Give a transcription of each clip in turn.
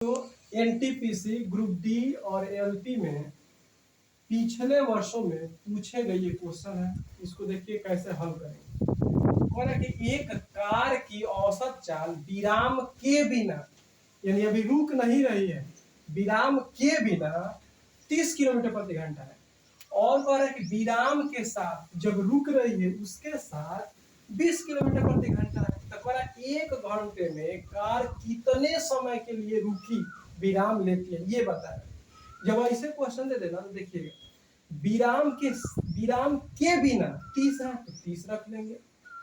तो NTPC group D और LP में पिछले वर्षों में पूछे गए ये क्वेश्चन है। इसको देखिए कैसे हल करेंगे। कौन है कि एक कार की औसत चाल विराम के बिना, यानी अभी रुक नहीं रही है, विराम के बिना 30 किलोमीटर प्रति घंटा है। और कह रहा है कि विराम के साथ जब रुक रही है उसके साथ 20 किलोमीटर प्रति घंटा है। तो कह रहा है एक घंटे में कार कितने समय के लिए रुकी विराम लेती है ये बता रहे। जब ऐसे क्वेश्चन दे देना तो देखिएगा विराम के बिना 30 है तो 30 रख लेंगे,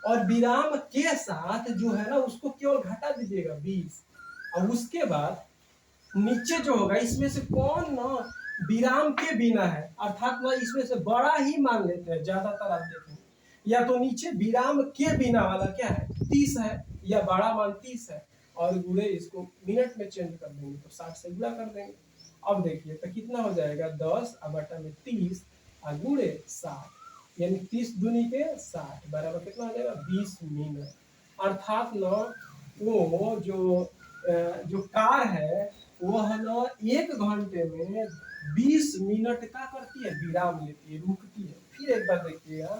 और विराम के साथ जो है ना उसको केवल घटा दीजिएगा 20। और उसके बाद नीचे जो होगा इसमें से कौन ना विराम के बिना है, अर्थात ना इसमें से बड़ा ही मान लेते हैं ज्यादातर। आप देखेंगे या तो नीचे विराम के बिना वाला क्या है 30 है, या बड़ा मान 30 है, और गुणे इसको मिनट में चेंज कर देंगे तो 60 से गुणा कर देंगे। अब देखिए तो कितना हो जाएगा 10 बटा में 30 और गुणे 60, यानी 30 दूनी के 60 बराबर कितना हो जाएगा 20 मिनट। अर्थात न वो जो कार है वह न एक घंटे में 20 मिनट का करती है, विराम लेती है, रुकती है। फिर एक बार देखिएगा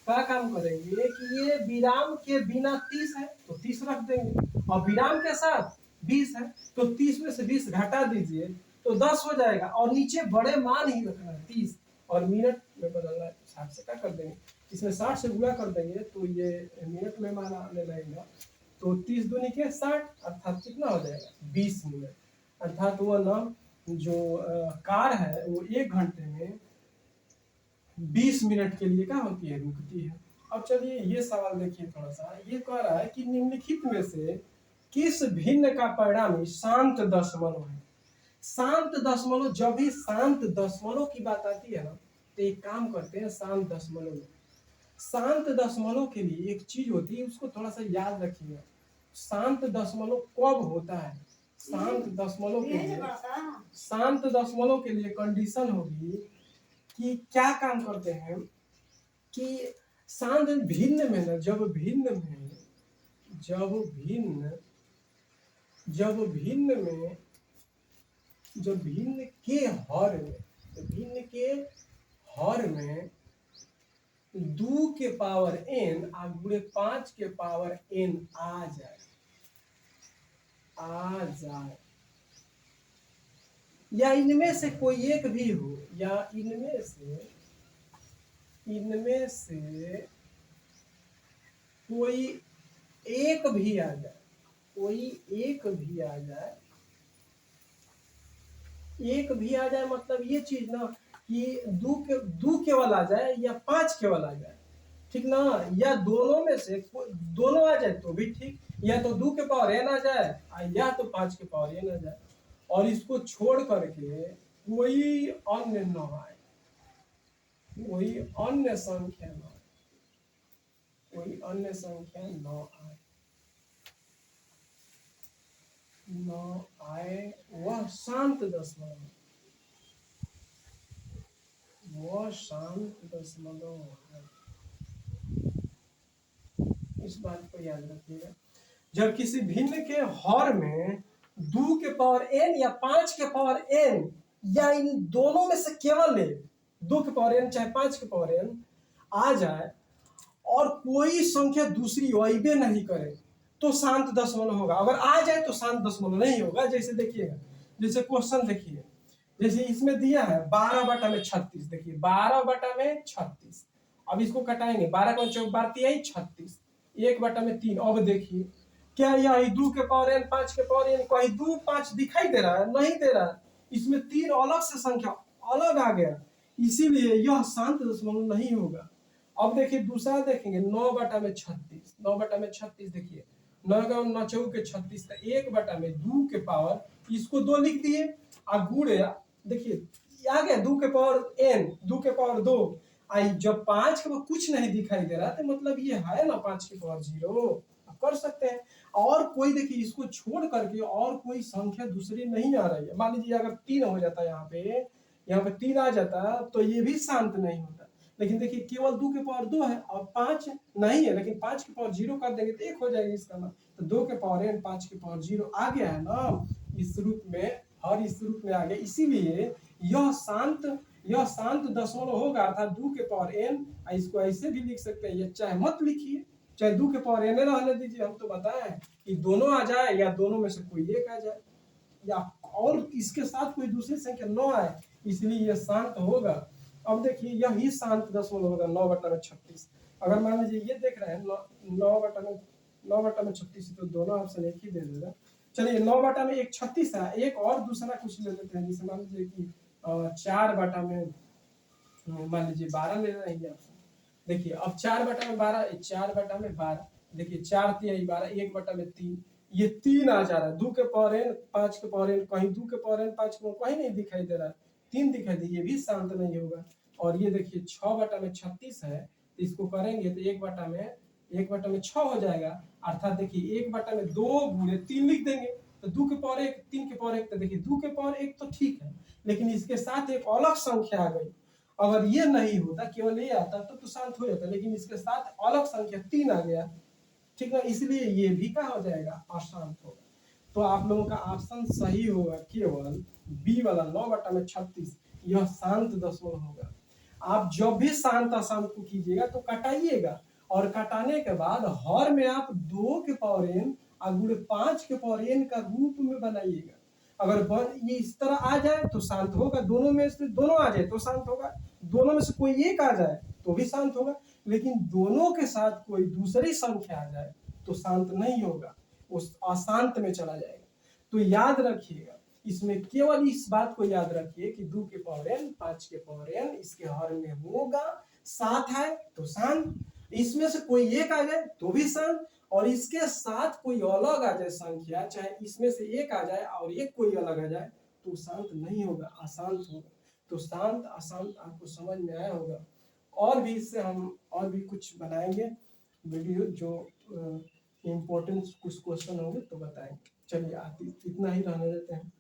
क्या काम करेंगे कि ये विराम के बिना 30 है तो 30 रख देंगे, और विराम के साथ 20 है तो 30 में से 20 घटा दीजिए तो 10 हो जाएगा, और नीचे बड़े मान ही रखना है 30, और मिनट में बदलना है 60 से क्या कर देंगे, इसमें 60 से गुणा कर देंगे तो ये मिनट में मान आने लगेगा। तो 30 दूनी के 60 अर्थात कितना हो जाएगा 20 मिनट। अर्थात वो ना जो कार है वो एक घंटे में 20 मिनट के लिए क्या होती है रुकती है। अब चलिए ये सवाल देखिए थोड़ा सा। ये कह रहा है कि निम्नलिखित में से किस भिन्न का परिणामी शांत दशमलव है। शांत दशमलव, जब भी शांत दशमलव की बात आती है ना तो एक काम करते हैं शांत दशमलव में। शांत दशमलव के लिए एक चीज होती है उसको थोड़ा सा याद रखिएगा। शांत दशमलव कब होता है, शांत दशमलव के लिए कंडीशन होगी कि क्या काम करते हैं कि शांत भिन्न में ना जब भिन्न हर में 2 के पावर n और गुणे 5 के पावर n आ जाए या इनमें से कोई एक भी हो, या इनमें से कोई एक भी आ जाए, मतलब ये चीज ना कि 2 केवल आ जाए या 5 केवल आ जाए, ठीक ना, या दोनों में से दोनों आ जाए तो भी ठीक, या तो 2 के पावर n आ जाए या तो 5 के पावर n आ जाए, और इसको छोड़ करके कोई अन्य न आए, कोई अन्य संख्या न आए, वह शांत दशमलव है। इस बात को याद रखिएगा। जब किसी भिन्न के हर में 2 के पावर n या 5 के पावर n या इन दोनों में से केवल 2 के पावर n चाहे 5 के पावर n आ जाए और कोई संख्या दूसरी वैबे नहीं करे तो शांत दशमलव होगा। अगर आ जाए तो शांत दशमलव नहीं होगा। जैसे देखिएगा, जैसे क्वेश्चन देखिए, जैसे इसमें दिया है 12 बटा में 36, देखिए 12 बटा में 36, अब इसको कटाएंगे 12 का चौक बारती आई 36, 1 बटा में 3। अब देखिए क्या यह 2 के पावर n 5 के पावर n कहीं 2 5 दिखाई दे रहा है, नहीं दे रहा है, इसमें 3 अलग से संख्या अलग आ गया, इसीलिए यह शांत दशमलव नहीं होगा। अब देखिए दूसरा देखेंगे 9 बटा में 36, 9 बटा में 36, देखिए 9 का 9 चौक के 36, 1 बटा में 2 के पावर, इसको 2 लिख दिए और गुणे, देखिए आ गया 2 के पावर n, 2 के पावर 2, आई जब 5 के पावर कुछ नहीं दिखाई दे रहा तो मतलब ये है ना 5 के पावर 0, कर सकते हैं। और कोई देखिए इसको छोड़ करके और कोई संख्या दूसरी नहीं आ रही है। मान लीजिए अगर 3 हो जाता, यहाँ पे 3 आ जाता तो ये भी शांत नहीं होता। लेकिन देखिए केवल 2 के पावर 2 है और 5 नहीं है, लेकिन 5 के पावर 0 कर देंगे तो 1 हो जाएगा इसका ना। तो 2 के पावर n 5 के पावर 0 आ गया है ना, इस रूप में, हर इस रूप में आ गया। इसीलिए यह शांत दशमलव होगा, अर्थात 2 के पावर n। इसको ऐसे भी लिख सकते हैं, ये चाहे मत लिखिए, चाहे 2 के पावर n रहने दीजिए। हम तो बताएं कि दोनों आ जाए या दोनों में से कोई एक आ जाए, या और इसके साथ कोई दूसरी संख्या न आए, इसलिए यह शांत होगा। अब देखिए यही शांत दशमलव होगा 9/36। अगर मान लीजिए ये देख रहे हैं 9/36, तो दोनों ऑप्शन एक ही दे देगा। चलिए 9/136 है, एक और दूसरा कुछ ले लेते हैं, जैसे मान लीजिए कि 4/, मान लीजिए 12 ले रहेंगे ऑप्शन। देखिए अब 4/12, 4/12, देखिए 4 3 12, 1/3, ये 3 आ जा रहा है। 2 के पावर n, 5 के पावर n, कहीं 2 के पावर n 5 के कहीं नहीं दिखाई दे रहा है, 3 दिखाई दे, ये भी शांत नहीं होगा। और ये देखिए 6/36 है, तो इसको करेंगे तो 1/6 हो जाएगा। अर्थात देखिए 1/2 गुणे 3 लिख देंगे, तो 2 के पावर 1, 3 के पावर 1, तो देखिए 2 के पावर 1 तो ठीक है, लेकिन इसके साथ एक अलग संख्या आ गई। अगर ये नहीं होता, केवल ये आता तो शांत हो जाता, लेकिन इसके साथ अलग संख्या 3 आ गया, ठीक है, इसलिए ये भी क्या हो जाएगा, अशांत होगा। तो आप लोगों का ऑप्शन सही होगा, केवल बी वाला 9/36, यह शांत दशमलव होगा। आप जब भी शांत अशांत को कीजिएगा तो कटाइएगा, और कटाने के बाद हर में आप 2 के पावर n और गुणे 5 के पावर n का रूप में बनाइएगा। अगर ये इस तरह आ जाए तो शांत होगा, दोनों में से दोनों आ जाए तो शांत होगा, दोनों में से कोई एक आ जाए तो भी शांत होगा, लेकिन दोनों के साथ कोई दूसरी संख्या आ जाए तो शांत नहीं होगा, उस अशांत में चला जाएगा। तो याद रखिएगा, इसमें केवल इस बात को याद रखिए कि 2 के पावर n, 5 के पावर n इसके हर में होगा, 7 है तो शांत, इसमें से कोई एक आ जाए तो भी शांत, और इसके साथ कोई अलग आ जाए संख्या, चाहे इसमें से एक आ जाए और एक कोई अलग आ जाए, तो शांत नहीं होगा, अशांत होगा। तो शांत अशांत आपको समझ में आया होगा। और भी इससे हम और भी कुछ बनाएंगे वीडियो, जो इम्पोर्टेंट कुछ क्वेश्चन होंगे तो बताएंगे। चलिए इतना ही रहने देते हैं।